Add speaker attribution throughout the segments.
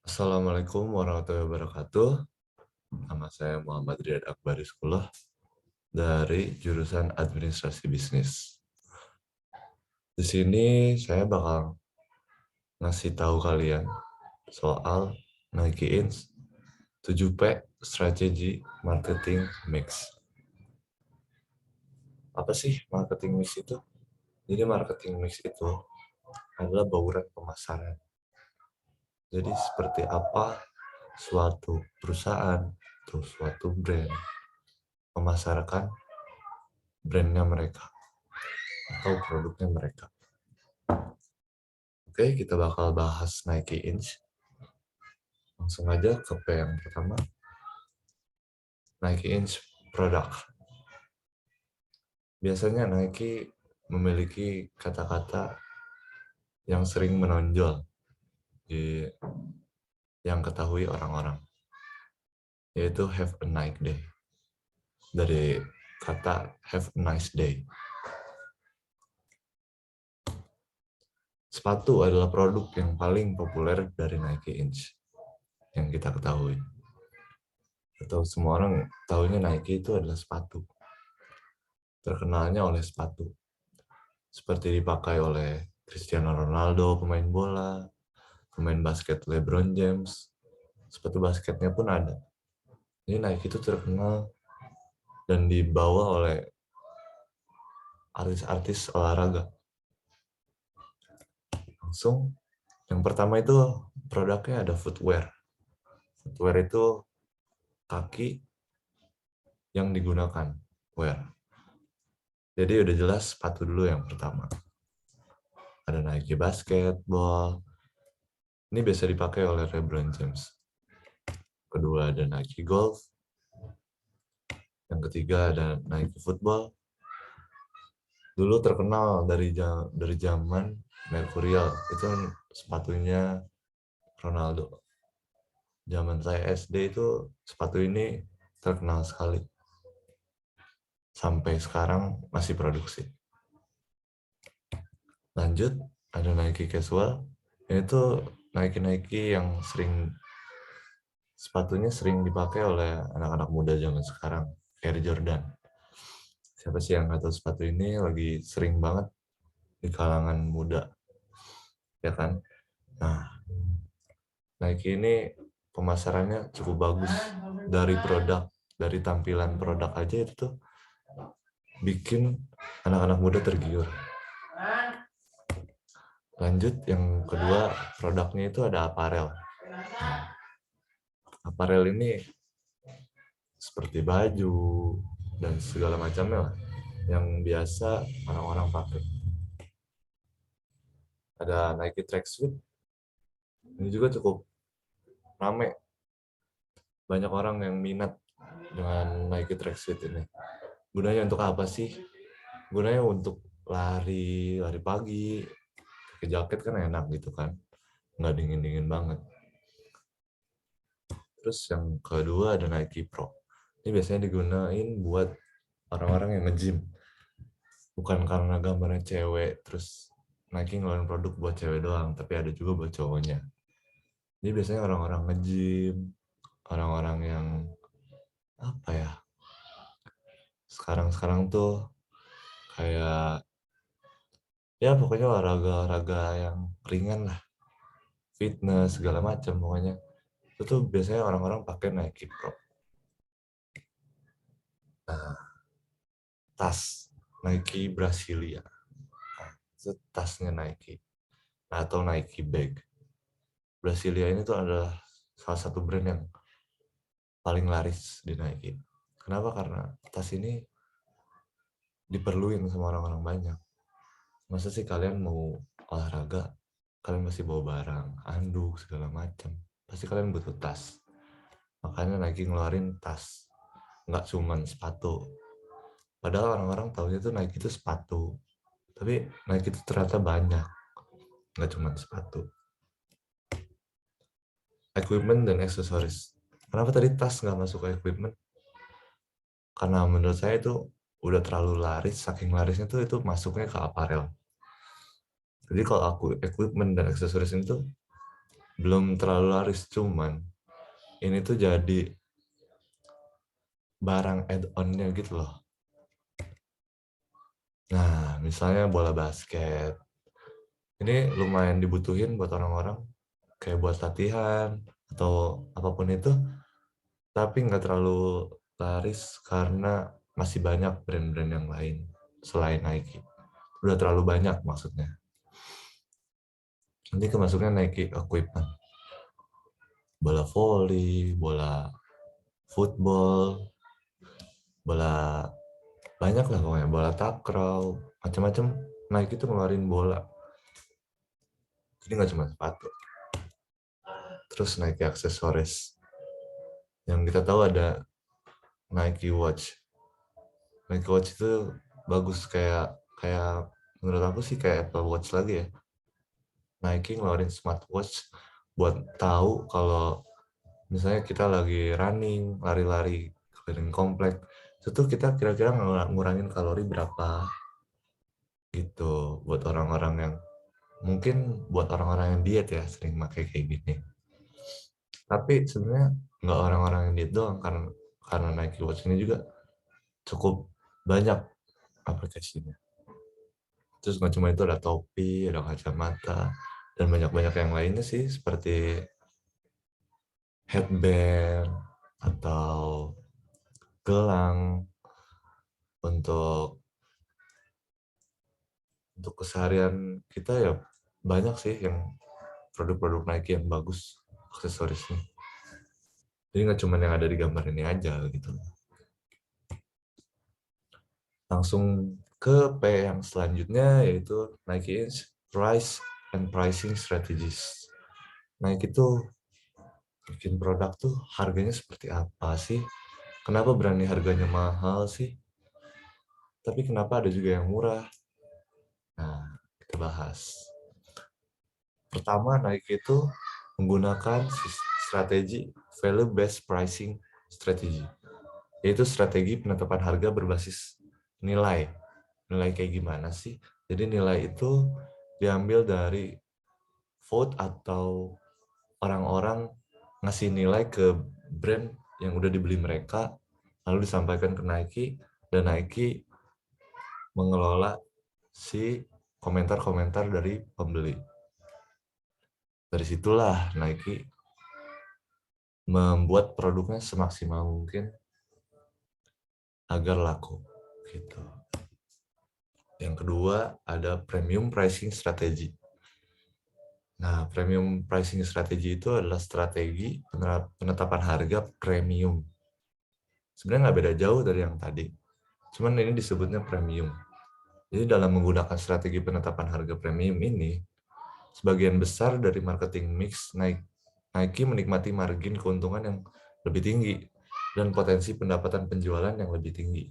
Speaker 1: Assalamualaikum warahmatullahi wabarakatuh. Nama saya Muhammad Riyad Akbariskullah dari jurusan Administrasi Bisnis. Di sini saya bakal ngasih tahu kalian soal Nike Inc 7P Strategi Marketing Mix. Apa sih marketing mix itu? Jadi marketing mix itu adalah bauran pemasaran. Jadi seperti apa suatu perusahaan atau suatu brand memasarkan brandnya mereka atau produknya mereka. Oke, kita bakal bahas Nike Inch. Langsung aja ke P yang pertama. Nike Inch produk. Biasanya Nike memiliki kata-kata yang sering menonjol di yang ketahui orang-orang, yaitu have a nice day. Dari kata have a nice day. Sepatu adalah produk yang paling populer dari Nike Inch yang kita ketahui. Atau semua orang tahunya Nike itu adalah sepatu. Terkenalnya oleh sepatu. Seperti dipakai oleh Cristiano Ronaldo, pemain bola, pemain basket LeBron James, sepatu basketnya pun ada. Ini Nike itu terkenal dan dibawa oleh artis-artis olahraga. Langsung, yang pertama itu produknya ada footwear. Footwear itu kaki yang digunakan, wear. Jadi udah jelas sepatu dulu yang pertama. Ada Nike Basketball. Ini biasa dipakai oleh LeBron James. Kedua ada Nike Golf. Yang ketiga ada Nike Football. Dulu terkenal dari zaman Mercurial. Itu sepatunya Ronaldo. Zaman saya SD itu sepatu ini terkenal sekali. Sampai sekarang masih produksi. Lanjut, ada Nike Casual. Itu Nike yang sepatunya sering dipakai oleh anak-anak muda zaman sekarang. Air Jordan. Siapa sih yang nggak tahu sepatu ini lagi sering banget di kalangan muda. Ya kan? Nah, Nike ini pemasarannya cukup bagus. Dari produk, dari tampilan produk aja itu tuh bikin anak-anak muda tergiur. Lanjut, yang kedua produknya itu ada aparel. Nah, aparel ini seperti baju dan segala macamnya lah yang biasa orang-orang pakai. Ada Nike Tracksuit. Ini juga cukup rame. Banyak orang yang minat dengan Nike Tracksuit ini. Gunanya untuk apa sih? Gunanya untuk lari pagi. Pakai jaket kan enak gitu kan. Nggak dingin-dingin banget. Terus yang kedua ada Nike Pro. Ini biasanya digunain buat orang-orang yang nge-gym. Bukan karena gambarnya cewek, terus Nike ngeluarin produk buat cewek doang, tapi ada juga buat cowoknya. Jadi biasanya orang-orang nge-gym, orang-orang yang apa ya, sekarang tuh kayak ya pokoknya olahraga yang ringan lah, fitness segala macam pokoknya. Itu tuh biasanya orang-orang pakai Nike Pro. Nah, tas Nike Brasilia. Nah, itu tasnya Nike. Nah, atau Nike bag. Brasilia ini tuh adalah salah satu brand yang paling laris di Nike. Kenapa? Karena tas ini diperluin sama orang-orang banyak. Masa sih kalian mau olahraga, kalian masih bawa barang, handuk, segala macam. Pasti kalian butuh tas. Makanya Nike ngeluarin tas. Nggak cuman sepatu. Padahal orang-orang tahunya tuh Nike itu sepatu. Tapi Nike itu ternyata banyak. Nggak cuman sepatu. Equipment dan aksesoris. Kenapa tadi tas nggak masuk ke equipment? Karena menurut saya itu udah terlalu laris, saking larisnya tuh itu masuknya ke aparel. Jadi kalau aku equipment dan aksesoris itu belum terlalu laris, cuman ini tuh jadi barang add-on-nya gitu loh. Nah, misalnya bola basket. Ini lumayan dibutuhin buat orang-orang kayak buat latihan atau apapun itu, tapi nggak terlalu laris karena masih banyak brand-brand yang lain selain Nike. Udah terlalu banyak maksudnya. Nanti kemasuknya Nike equipment. Bola volley, bola football, bola banyak lah pokoknya, bola takraw, macam-macam. Nike itu ngeluarin bola. Jadi nggak cuma sepatu. Terus Nike aksesoris. Yang kita tahu ada Nike Watch. Nike Watch itu bagus, kayak kayak menurut aku sih kayak Apple Watch lagi ya. Nike ngeluarin smartwatch buat tahu kalau misalnya kita lagi running, lari-lari keliling komplek, itu tuh kita kira-kira ngurangin kalori berapa gitu. Buat orang-orang yang mungkin buat orang-orang yang diet ya sering pakai kayak gini. Tapi sebenarnya nggak orang-orang yang diet doang, karena Nike Watch ini juga cukup banyak aplikasinya. Terus nggak cuma itu, ada topi, ada kacamata, dan banyak-banyak yang lainnya sih, seperti headband atau gelang untuk keseharian kita ya. Banyak sih yang produk-produk Nike yang bagus aksesorisnya. Jadi nggak cuma yang ada di gambar ini aja gitu. Langsung ke P yang selanjutnya, yaitu Nike Price and Pricing Strategies. Nike itu bikin produk tuh harganya seperti apa sih? Kenapa berani harganya mahal sih? Tapi kenapa ada juga yang murah? Nah, kita bahas. Pertama, Nike itu menggunakan strategi value based pricing strategy, yaitu strategi penetapan harga berbasis nilai. Nilai kayak gimana sih? Jadi nilai itu diambil dari vote atau orang-orang ngasih nilai ke brand yang udah dibeli mereka, lalu disampaikan ke Nike, dan Nike mengelola si komentar-komentar dari pembeli. Dari situlah Nike membuat produknya semaksimal mungkin agar laku gitu. Yang kedua ada premium pricing strategy. Nah, premium pricing strategy itu adalah strategi penetapan harga premium. Sebenarnya nggak beda jauh dari yang tadi, cuman ini disebutnya premium. Jadi dalam menggunakan strategi penetapan harga premium ini, sebagian besar dari marketing mix Nike menikmati margin keuntungan yang lebih tinggi dan potensi pendapatan penjualan yang lebih tinggi.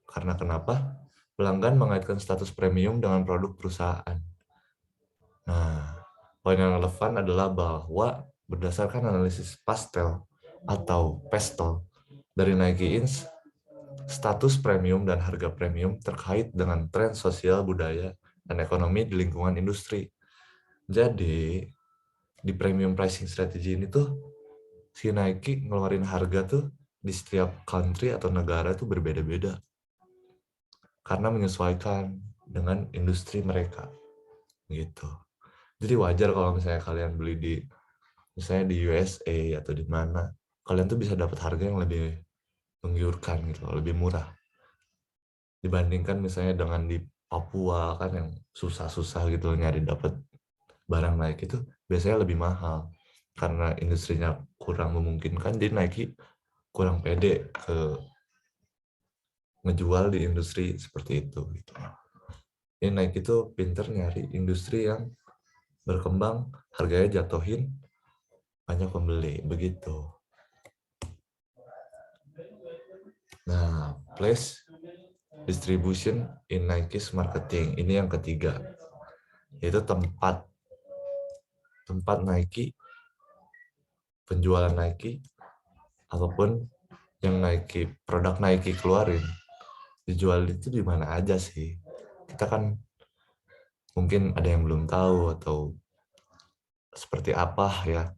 Speaker 1: Karena kenapa? Pelanggan mengaitkan status premium dengan produk perusahaan. Nah, poin yang relevan adalah bahwa berdasarkan analisis PESTEL dari Nike Inc., status premium dan harga premium terkait dengan tren sosial, budaya, dan ekonomi di lingkungan industri. Jadi, di premium pricing strategy ini tuh, si Nike ngeluarin harga tuh di setiap country atau negara tuh berbeda-beda. Karena menyesuaikan dengan industri mereka. Gitu. Jadi wajar kalau misalnya kalian beli di misalnya di USA atau di mana, kalian tuh bisa dapat harga yang lebih menggiurkan gitu, lebih murah dibandingkan misalnya dengan di Papua kan, yang susah-susah gitu nyari dapat barang Nike itu biasanya lebih mahal karena industrinya kurang memungkinkan. Jadi Nike kurang pede ke ngejual di industri seperti itu gitu. Ini Nike itu pinter nyari industri yang berkembang, harganya jatuhin, banyak pembeli begitu. Nah, place distribution in Nike's marketing, ini yang ketiga, yaitu tempat Nike, penjualan Nike, ataupun yang Nike, produk Nike keluarin, dijual itu di mana aja sih? Kita kan mungkin ada yang belum tahu atau seperti apa ya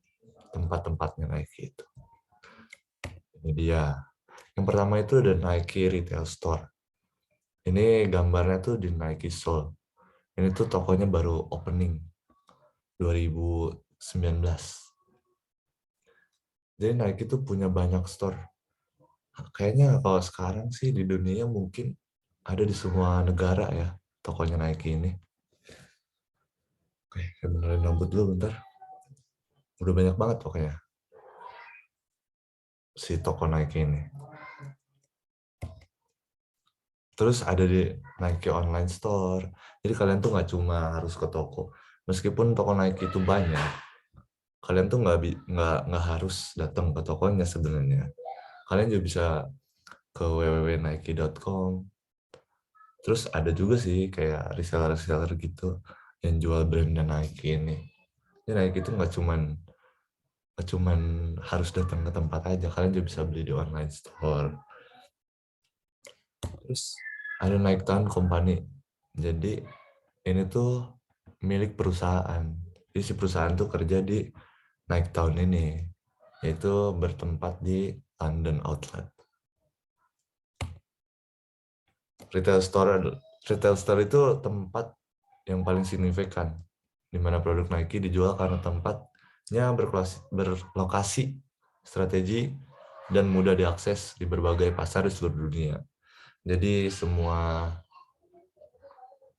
Speaker 1: tempat-tempatnya Nike itu. Ini dia. Yang pertama itu ada Nike Retail Store. Ini gambarnya tuh di Nike Soul. Ini tuh tokonya baru opening 2019. Jadi Nike tuh punya banyak store. Kayaknya kalau sekarang sih di dunia mungkin ada di semua negara ya tokonya Nike ini. Oke, saya benerin rambut dulu bentar. Udah banyak banget pokoknya si toko Nike ini. Terus ada di Nike Online Store. Jadi kalian tuh nggak cuma harus ke toko. Meskipun toko Nike itu banyak, kalian tuh nggak harus datang ke tokonya sebenarnya. Kalian juga bisa ke www.nike.com. Terus ada juga sih kayak reseller-reseller gitu yang jual brandnya Nike ini. Jadi Nike itu nggak cuman harus datang ke tempat aja, kalian juga bisa beli di online store. Terus ada Nike Town Company. Jadi ini tuh milik perusahaan. Jadi si perusahaan tuh kerja di Nike Town ini, yaitu bertempat di London Outlet. Retail store itu tempat yang paling signifikan di mana produk Nike dijual karena tempatnya berlokasi strategi dan mudah diakses di berbagai pasar di seluruh dunia. Jadi semua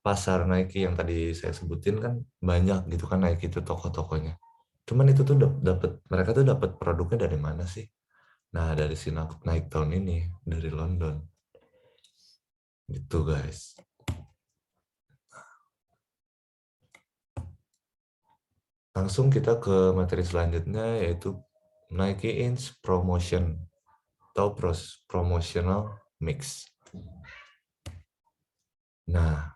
Speaker 1: pasar Nike yang tadi saya sebutin kan banyak gitu kan Nike itu toko-tokonya. Cuman itu tuh mereka tuh dapat produknya dari mana sih? Nah, dari si Nike Town ini, dari London. Gitu guys. Langsung kita ke materi selanjutnya yaitu Nike Inch Promotion atau Promotional Mix. Nah,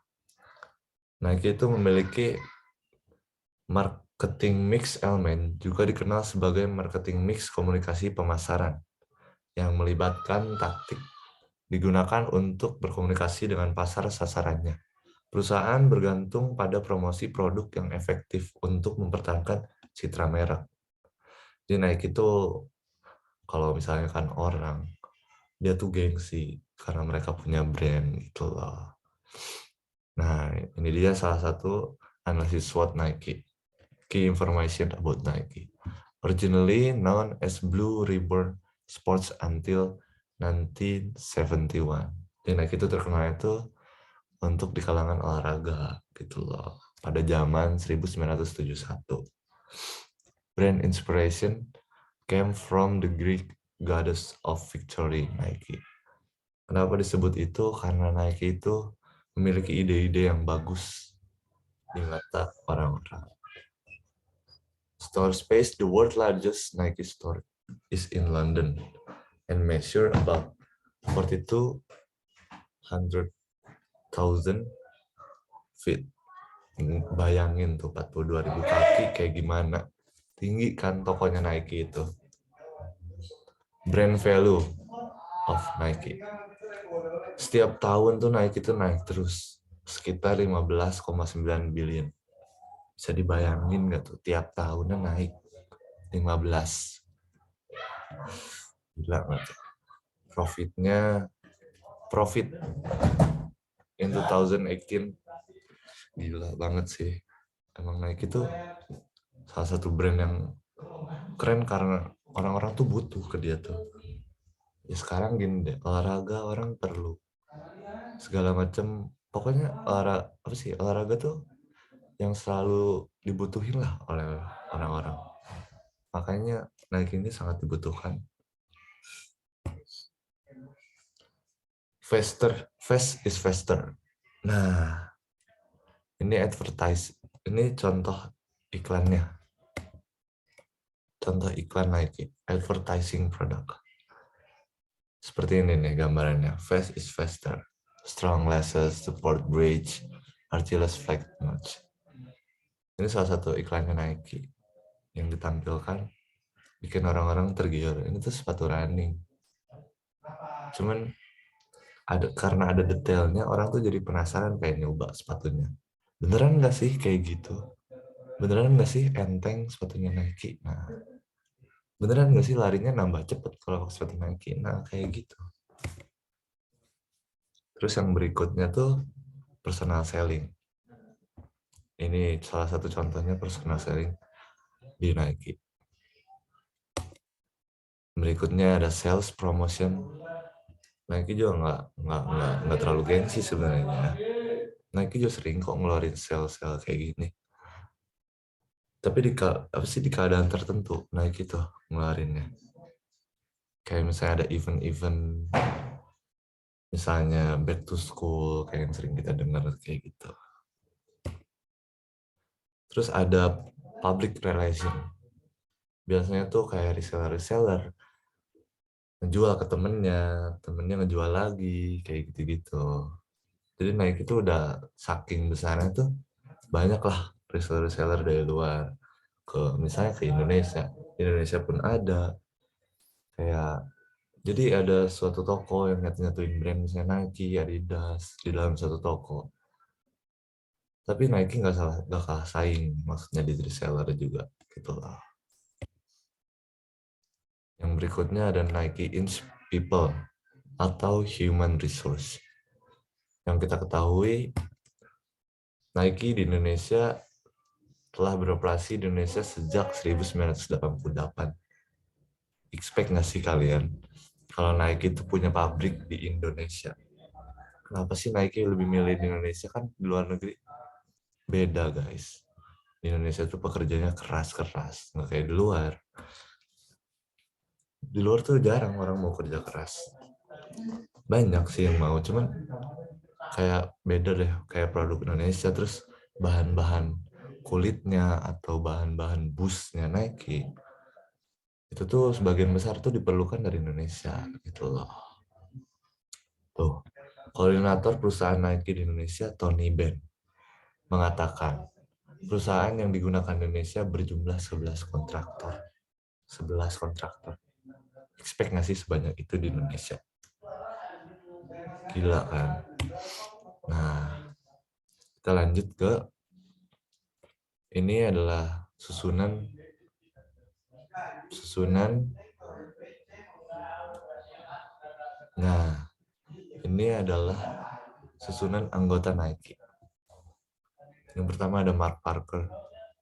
Speaker 1: Nike itu memiliki marketing mix element, juga dikenal sebagai marketing mix komunikasi pemasaran, yang melibatkan taktik digunakan untuk berkomunikasi dengan pasar sasarannya. Perusahaan bergantung pada promosi produk yang efektif untuk mempertahankan citra merek. Jadi Nike itu kalau misalnya kan orang, dia tuh gengsi karena mereka punya brand gitu loh. Nah, ini dia salah satu analisis SWOT Nike. Key information about Nike. Originally known as Blue Ribbon Sports until 1971. Jadi Nike itu terkenal itu untuk di kalangan olahraga gitu loh. Pada zaman 1971. Brand inspiration came from the Greek goddess of victory, Nike. Kenapa disebut itu? Karena Nike itu memiliki ide-ide yang bagus di mata orang-orang. Store space, the world's largest Nike store is in London and measure about 42,100 feet. Bayangin tuh 42.000 kaki kayak gimana. Tinggi kan tokonya Nike itu. Brand value of Nike. Setiap tahun tuh Nike itu naik terus. Sekitar 15,9 billion. Bisa dibayangin nggak tuh tiap tahunnya naik 15. Gila nggak tuh? Profit in 2018 gila banget sih. Emang Nike itu salah satu brand yang keren karena orang-orang tuh butuh ke dia tuh. Ya sekarang gini deh, olahraga orang perlu segala macam. Pokoknya olahraga tuh yang selalu dibutuhin lah oleh orang-orang. Makanya Nike ini sangat dibutuhkan. Fast is faster. Nah, ini contoh iklannya. Contoh iklan Nike, advertising produk. Seperti ini nih gambarannya. Fast is faster. Strong laces, support bridge, archiless flag notch. Ini salah satu iklannya Nike yang ditampilkan bikin orang-orang tergiur. Ini tuh sepatu running. Cuman karena ada detailnya, orang tuh jadi penasaran kayak nyoba sepatunya. Beneran nggak sih kayak gitu? beneran nggak sih enteng sepatunya Nike? Nah, beneran nggak sih larinya nambah cepet kalau pakai sepatu Nike? Nah, kayak gitu. Terus yang berikutnya tuh personal selling. Ini salah satu contohnya personal selling di Nike. Berikutnya ada sales promotion. Nike juga nggak terlalu gengsi sebenarnya. Nike juga sering kok ngeluarin sale-sale kayak gini. Tapi apa sih di keadaan tertentu Nike tuh ngeluarinnya. Kayak misalnya ada event-event, misalnya back to school kayak yang sering kita dengar kayak gitu. Terus ada public relation. Biasanya tuh kayak reseller-reseller ngejual ke temennya ngejual lagi, kayak gitu-gitu. Jadi Nike itu udah saking besarnya tuh banyak lah reseller-reseller dari luar ke misalnya ke Indonesia. Indonesia pun ada kayak jadi ada suatu toko yang nyatuin brand misalnya Nike, Adidas di dalam satu toko. Tapi Nike nggak kalah saing, maksudnya di reseller juga gitu lah. Yang berikutnya ada Nike Inch People atau Human Resource. Yang kita ketahui, Nike di Indonesia telah beroperasi di Indonesia sejak 1988. Expect nggak sih kalian kalau Nike itu punya pabrik di Indonesia? Kenapa sih Nike lebih milih di Indonesia, kan di luar negeri? Beda guys. Di Indonesia tuh pekerjaannya keras-keras, nggak kayak di luar. Di luar tuh jarang orang mau kerja keras. Banyak sih yang mau, cuman kayak beda deh, kayak produk Indonesia, terus bahan-bahan kulitnya atau bahan-bahan busnya Nike itu tuh sebagian besar tuh diperlukan dari Indonesia gitu loh. Tuh, koordinator perusahaan Nike di Indonesia, Tony Ben, mengatakan perusahaan yang digunakan Indonesia berjumlah 11 kontraktor. 11 kontraktor. Expect nggak sih sebanyak itu di Indonesia? Gila kan? Nah, kita lanjut ke ini adalah susunan nah ini adalah susunan anggota Nike. Yang pertama ada Mark Parker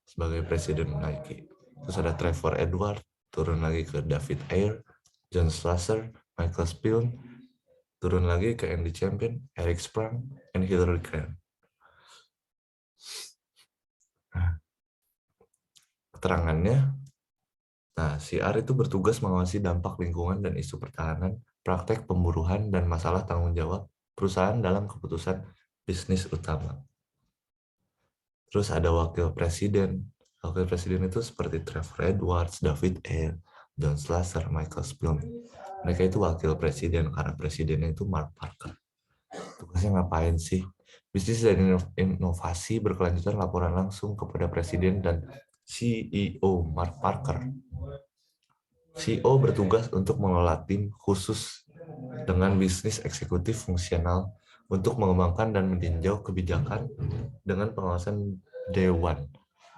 Speaker 1: sebagai presiden Nike. Terus ada Trevor Edward, turun lagi ke David Ayer, John Slusser, Michael Spillane, turun lagi ke Andy Champion, Eric Sprang, and Hillary Grant. Nah, keterangannya, si R itu bertugas mengawasi dampak lingkungan dan isu pertahanan, praktek pemburuan, dan masalah tanggung jawab perusahaan dalam keputusan bisnis utama. Terus ada wakil presiden. Wakil presiden itu seperti Trevor Edwards, David Ayer, John Slusser, Michael Spillane. Mereka itu wakil presiden karena presidennya itu Mark Parker. Tugasnya ngapain sih? Bisnis dan inovasi berkelanjutan laporan langsung kepada presiden dan CEO Mark Parker. CEO bertugas untuk mengelola tim khusus dengan bisnis eksekutif fungsional untuk mengembangkan dan meninjau kebijakan dengan pengawasan Dewan,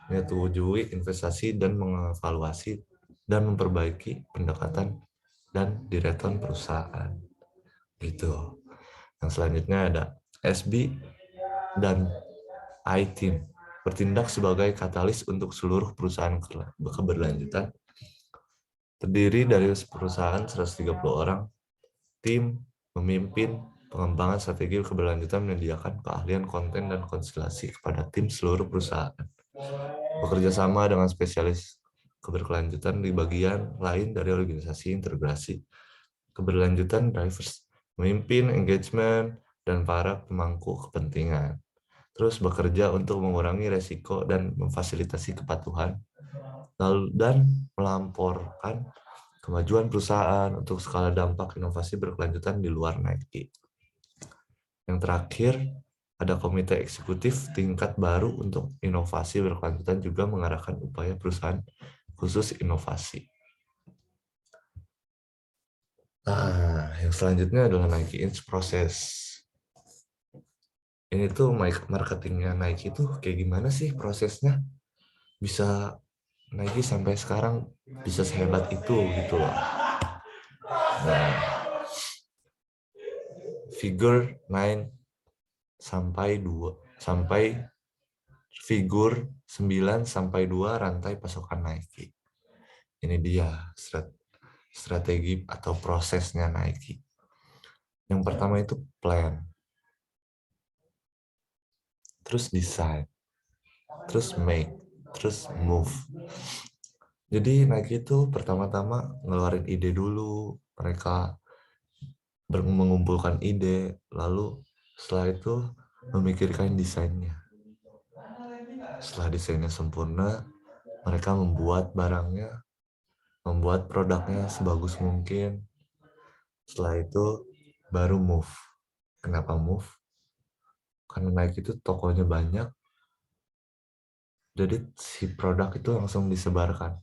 Speaker 1: menyetujui investasi dan mengevaluasi dan memperbaiki pendekatan dan direktur perusahaan. Gitu. Yang selanjutnya ada SB dan I-Team bertindak sebagai katalis untuk seluruh perusahaan keberlanjutan. Terdiri dari perusahaan 130 orang, tim memimpin pengembangan strategi keberlanjutan, menyediakan keahlian konten dan konstelasi kepada tim seluruh perusahaan. Bekerja sama dengan spesialis keberkelanjutan di bagian lain dari organisasi integrasi keberlanjutan, drivers, memimpin engagement, dan para pemangku kepentingan. Terus bekerja untuk mengurangi resiko dan memfasilitasi kepatuhan, dan melamporkan kemajuan perusahaan untuk skala dampak inovasi berkelanjutan di luar Nike. Yang terakhir, ada komite eksekutif tingkat baru untuk inovasi berkelanjutan juga mengarahkan upaya perusahaan khusus inovasi. Nah, yang selanjutnya adalah Nike Inc. Process. Ini tuh marketingnya Nike tuh kayak gimana sih prosesnya? bisa Nike sampai sekarang bisa sehebat itu gitu loh. Nah, figur 9 sampai 2 sampai figur 9 sampai 2 rantai pasokan Nike. Ini dia strategi atau prosesnya Nike. Yang pertama itu plan, terus design, terus make, terus move. Jadi Nike itu pertama-tama ngeluarin ide dulu, mereka mengumpulkan ide, lalu setelah itu memikirkan desainnya. Setelah desainnya sempurna, mereka membuat barangnya, membuat produknya sebagus mungkin. Setelah itu baru move. Kenapa move? Karena Nike itu tokonya banyak, jadi si produk itu langsung disebarkan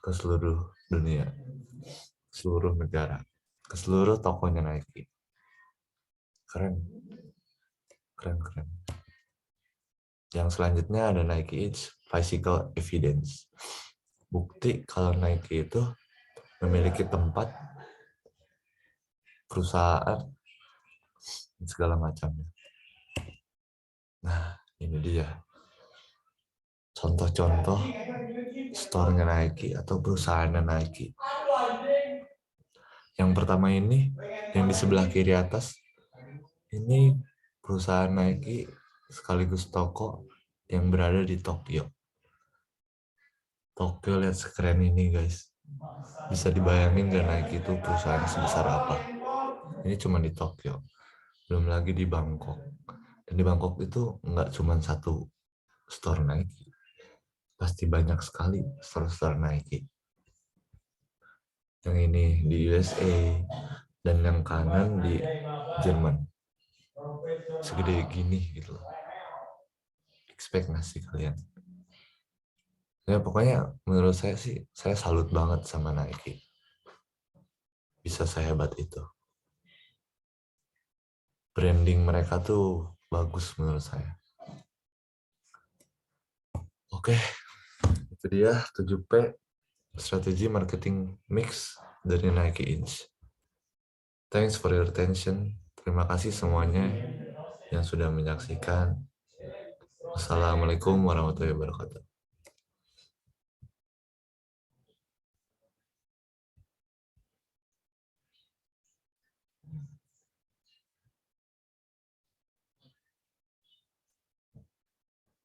Speaker 1: ke seluruh dunia, seluruh negara, ke seluruh tokonya Nike. Keren, keren, keren. Yang selanjutnya ada Nike Edge Physical Evidence. Bukti kalau Nike itu memiliki tempat, perusahaan, dan segala macamnya. Nah, ini dia. Contoh-contoh store-nya Nike atau perusahaannya Nike. Yang pertama ini, yang di sebelah kiri atas, ini perusahaan Nike sekaligus toko yang berada di Tokyo. Tokyo, lihat sekeren ini guys. Bisa dibayangin gak Nike itu perusahaan sebesar apa? Ini cuma di Tokyo. Belum lagi di Bangkok. Dan di Bangkok itu nggak cuma satu store Nike. Pasti banyak sekali store-store Nike. Yang ini di USA dan yang kanan di Jerman. Segede gini gitu loh. Expect nggak sih kalian? Ya pokoknya menurut saya sih, saya salut banget sama Nike. Bisa sehebat itu. Branding mereka tuh bagus menurut saya. Oke, itu dia 7P strategi marketing mix dari Nike Inc. Thanks for your attention. Terima kasih semuanya yang sudah menyaksikan. Wassalamualaikum warahmatullahi wabarakatuh.